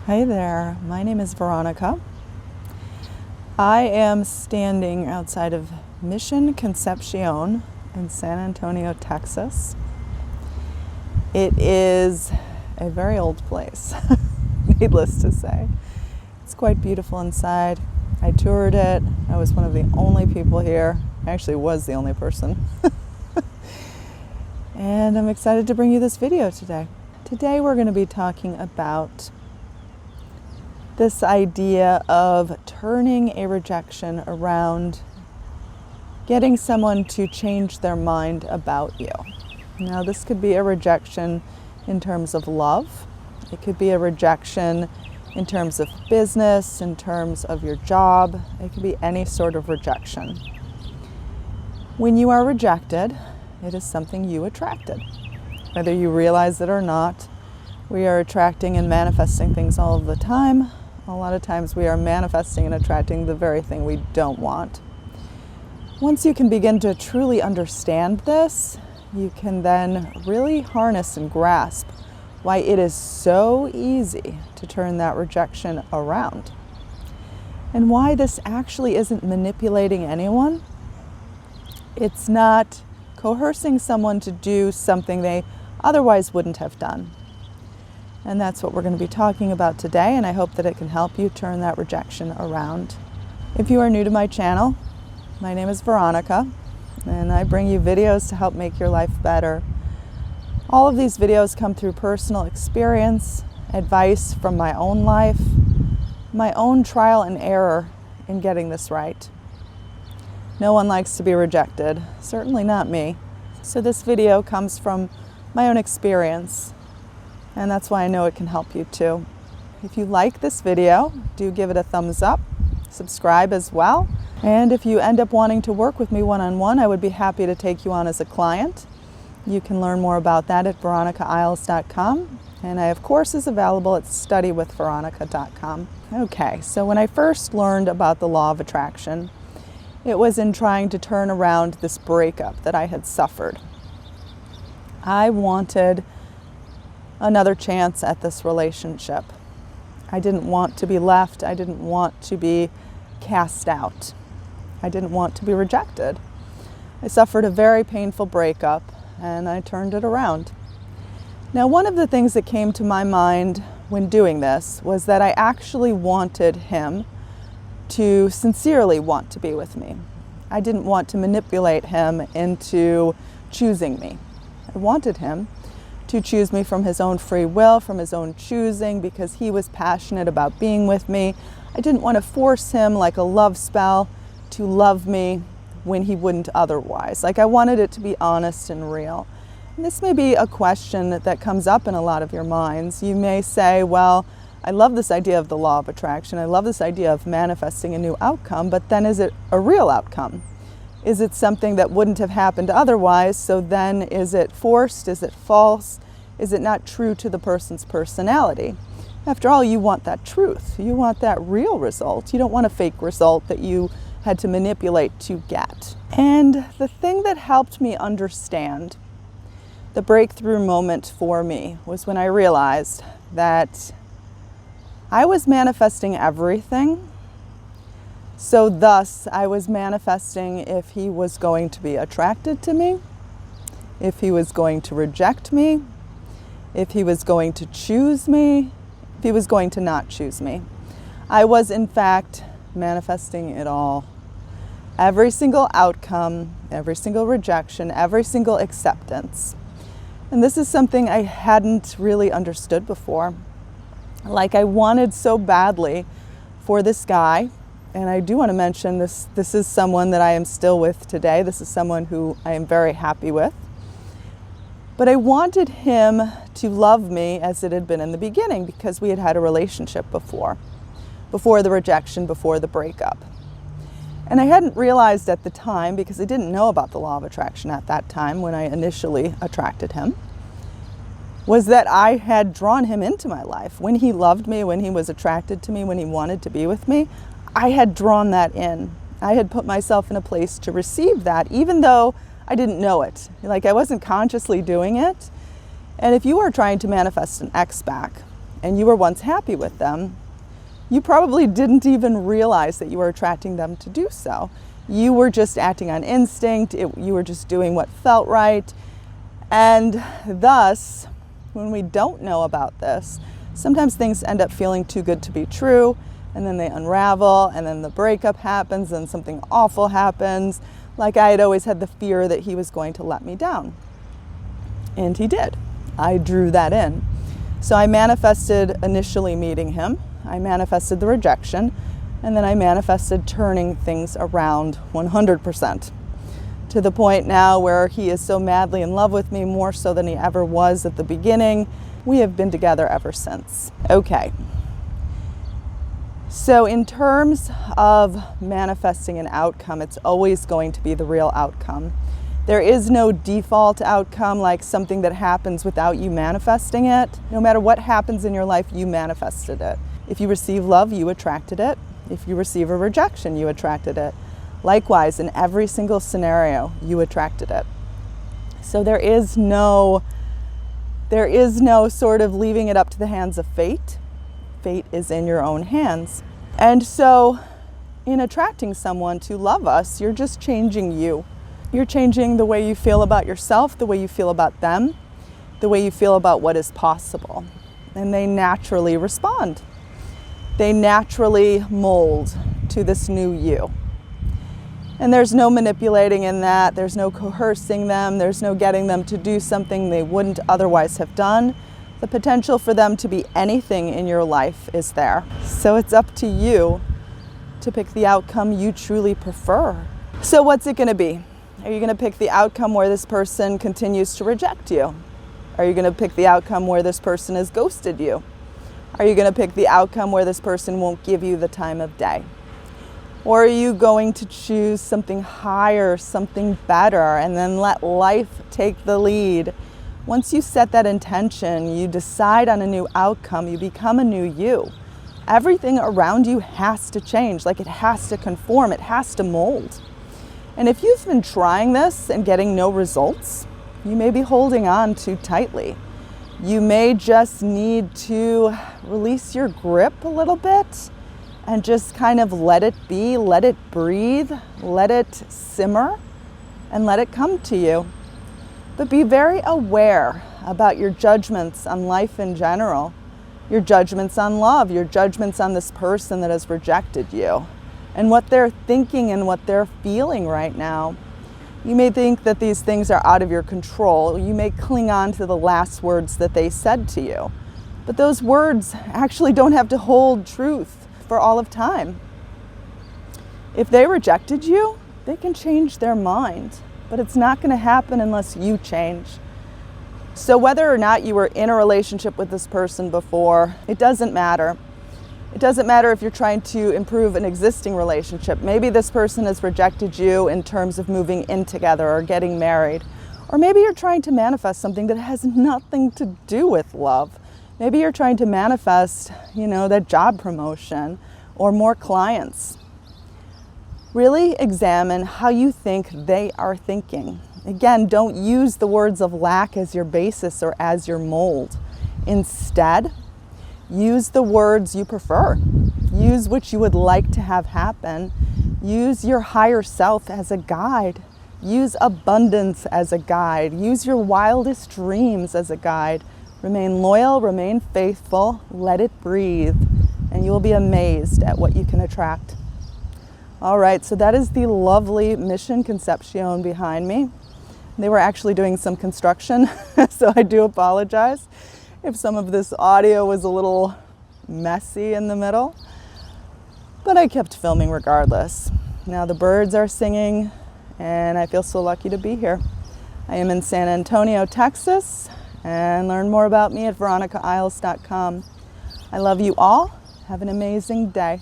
Hi there, my name is Veronica. I am standing outside of Mission Concepción in San Antonio, Texas. It is a very old place, needless to say. It's quite beautiful inside. I toured it. I was one of the only people here. I actually was the only person. And I'm excited to bring you this video today. Today we're going to be talking about this idea of turning a rejection around, getting someone to change their mind about you. Now, this could be a rejection in terms of love. It could be a rejection in terms of business, in terms of your job. It could be any sort of rejection. When you are rejected, it is something you attracted. Whether you realize it or not, we are attracting and manifesting things all of the time. A lot of times we are manifesting and attracting the very thing we don't want. Once you can begin to truly understand this, you can then really harness and grasp why it is so easy to turn that rejection around. And why this actually isn't manipulating anyone. It's not coercing someone to do something they otherwise wouldn't have done. And that's what we're going to be talking about today, and I hope that it can help you turn that rejection around. If you are new to my channel, my name is Veronica, and I bring you videos to help make your life better. All of these videos come through personal experience, advice from my own life, my own trial and error in getting this right. No one likes to be rejected, certainly not me. So this video comes from my own experience. And that's why I know it can help you too. If you like this video, do give it a thumbs up, subscribe as well. And if you end up wanting to work with me one-on-one, I would be happy to take you on as a client. You can learn more about that at veronicaisles.com. And I have courses available at studywithveronica.com. Okay, so when I first learned about the law of attraction, it was in trying to turn around this breakup that I had suffered. I wanted another chance at this relationship. I didn't want to be left. I didn't want to be cast out. I didn't want to be rejected. I suffered a very painful breakup and I turned it around. Now, one of the things that came to my mind when doing this was that I actually wanted him to sincerely want to be with me. I didn't want to manipulate him into choosing me. I wanted him to choose me from his own free will, from his own choosing, because he was passionate about being with me. I didn't want to force him like a love spell to love me when he wouldn't otherwise. Like, I wanted it to be honest and real. And this may be a question that comes up in a lot of your minds. You may say, well, I love this idea of the law of attraction. I love this idea of manifesting a new outcome, but then is it a real outcome? Is it something that wouldn't have happened otherwise? So then is it forced? Is it false? Is it not true to the person's personality? After all, you want that truth. You want that real result. You don't want a fake result that you had to manipulate to get. And the thing that helped me understand the breakthrough moment for me was when I realized that I was manifesting everything. So thus, I was manifesting if he was going to be attracted to me, if he was going to reject me, if he was going to choose me, if he was going to not choose me. I was, in fact, manifesting it all. Every single outcome, every single rejection, every single acceptance. And this is something I hadn't really understood before. Like, I wanted so badly for this guy. And I do want to mention this is someone that I am still with today. This is someone who I am very happy with. But I wanted him to love me as it had been in the beginning, because we had had a relationship before the rejection, before the breakup. And I hadn't realized at the time, because I didn't know about the law of attraction at that time when I initially attracted him, was that I had drawn him into my life. When he loved me, when he was attracted to me, when he wanted to be with me, I had drawn that in. I had put myself in a place to receive that, even though I didn't know it. Like, I wasn't consciously doing it. And if you are trying to manifest an ex back, and you were once happy with them, you probably didn't even realize that you were attracting them to do so. You were just acting on instinct. You were just doing what felt right. And thus, when we don't know about this, sometimes things end up feeling too good to be true, and then they unravel, and then the breakup happens, and something awful happens. Like I had always had the fear that he was going to let me down. And he did. I drew that in. So I manifested initially meeting him. I manifested the rejection, and then I manifested turning things around 100%, to the point now where he is so madly in love with me, more so than he ever was at the beginning. We have been together ever since. Okay. So in terms of manifesting an outcome, it's always going to be the real outcome. There is no default outcome, like something that happens without you manifesting it. No matter what happens in your life, you manifested it. If you receive love, you attracted it. If you receive a rejection, you attracted it. Likewise, in every single scenario, you attracted it. So there is no sort of leaving it up to the hands of fate. Fate is in your own hands. And so in attracting someone to love us, you're just changing you. You're changing the way you feel about yourself, the way you feel about them, the way you feel about what is possible. And they naturally respond. They naturally mold to this new you. And there's no manipulating in that. There's no coercing them. There's no getting them to do something they wouldn't otherwise have done. The potential for them to be anything in your life is there. So it's up to you to pick the outcome you truly prefer. So what's it going to be? Are you going to pick the outcome where this person continues to reject you? Are you going to pick the outcome where this person has ghosted you? Are you going to pick the outcome where this person won't give you the time of day? Or are you going to choose something higher, something better, and then let life take the lead? Once you set that intention, you decide on a new outcome, you become a new you. Everything around you has to change, like it has to conform, it has to mold. And if you've been trying this and getting no results, you may be holding on too tightly. You may just need to release your grip a little bit and just kind of let it be, let it breathe, let it simmer, and let it come to you. But be very aware about your judgments on life in general, your judgments on love, your judgments on this person that has rejected you, and what they're thinking and what they're feeling right now. You may think that these things are out of your control. You may cling on to the last words that they said to you. But those words actually don't have to hold truth for all of time. If they rejected you, they can change their mind. But it's not going to happen unless you change. So whether or not you were in a relationship with this person before, it doesn't matter. It doesn't matter if you're trying to improve an existing relationship. Maybe this person has rejected you in terms of moving in together or getting married. Or maybe you're trying to manifest something that has nothing to do with love. Maybe you're trying to manifest, that job promotion or more clients. Really examine how you think they are thinking. Again, don't use the words of lack as your basis or as your mold. Instead, use the words you prefer. Use what you would like to have happen. Use your higher self as a guide. Use abundance as a guide. Use your wildest dreams as a guide. Remain loyal, remain faithful, let it breathe, and you will be amazed at what you can attract. All right, so that is the lovely Mission Concepción behind me. They were actually doing some construction, so I do apologize if some of this audio was a little messy in the middle, but I kept filming regardless. Now the birds are singing, and I feel so lucky to be here. I am in San Antonio, Texas, and learn more about me at veronicaisles.com. I love you all. Have an amazing day.